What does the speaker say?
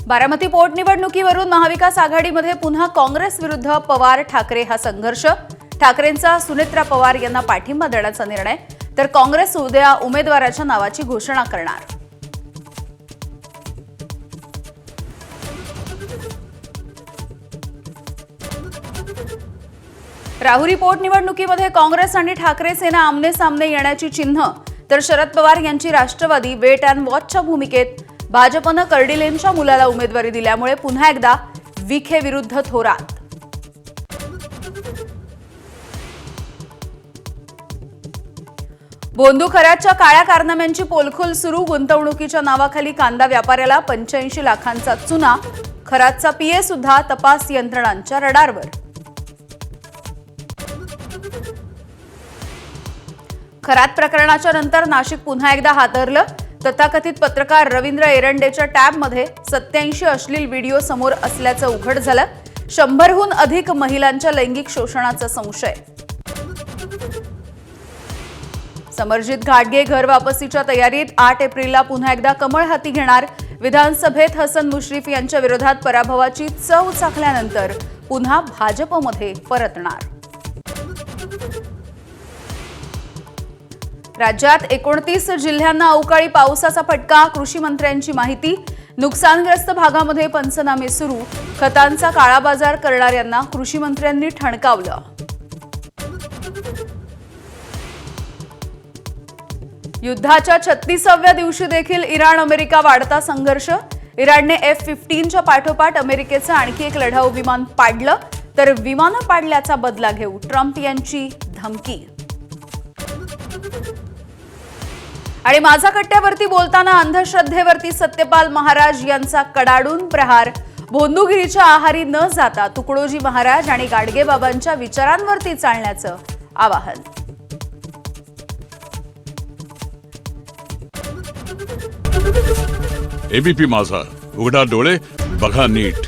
बारामती पोटनिवडणुकीवरून महाविकास आघाडीमध्ये पुन्हा काँग्रेस विरुद्ध पवार ठाकरे हा संघर्ष। ठाकरेंचा सुनेत्रा पवार यांना पाठिंबा देण्याचा निर्णय, तर काँग्रेस उद्या उमेदवाराच्या नावाची घोषणा करणार। राहुरी पोटनिवडणुकीमध्ये काँग्रेस आणि ठाकरे सेना आमने सामने येण्याची चिन्ह, तर शरद पवार यांची राष्ट्रवादी वेट अँड वॉचच्या भूमिकेत। भाजपनं कर्डिलेंच्या मुलाला उमेदवारी दिल्यामुळे पुन्हा एकदा विखे विरुद्ध थोरात। बोंदू खरातच्या काळ्या कारनाम्यांची पोलखोल सुरू। गुंतवणुकीच्या नावाखाली कांदा व्यापाऱ्याला 85 लाखांचा चुना। खरातचा पीए सुद्धा तपास यंत्रणांच्या रडारवर। खरात प्रकरणाच्या नंतर नाशिक पुन्हा एकदा हादरलं। तथाकथित पत्रकार रवींद्र एरंडेच्या टॅबमध्ये 87 अश्लील व्हिडिओ समोर असल्याचं उघड झालं। 100हून अधिक महिलांच्या लैंगिक शोषणाचा संशय। समरजित घाटगे घर वापसीच्या तयारीत। 8 एप्रिलला पुन्हा एकदा कमळ हाती घेणार। विधानसभेत हसन मुश्रीफ यांच्या विरोधात पराभवाची चव चाखल्यानंतर पुन्हा भाजपमध्ये परतणार। राज्यात 29 जिल्ह्यांना अवकाळी पावसाचा फटका। कृषी मंत्र्यांची माहिती। नुकसानग्रस्त भागामध्ये पंचनामे सुरू। खतांचा काळाबाजार करणाऱ्यांना कृषी मंत्र्यांनी ठणकावलं। युद्धाच्या 36व्या दिवशी देखील इराण अमेरिका वाढता संघर्ष। इराणने F-15च्या पाठोपाठ अमेरिकेचं आणखी एक लढाऊ विमान पाडलं, तर विमानं पाडल्याचा बदला घेऊ ट्रम्प यांची धमकी। आणि माझा कट्ट्यावरती बोलताना अंधश्रद्धेवरती सत्यपाल महाराज यांचा कडाडून प्रहार। भोंदूगिरीच्या आहारी न जाता तुकडोजी महाराज आणि गाडगेबाबांच्या विचारांवरती चालण्याचं आवाहन। एबीपी माझा, उघडा डोळे बघा नीट।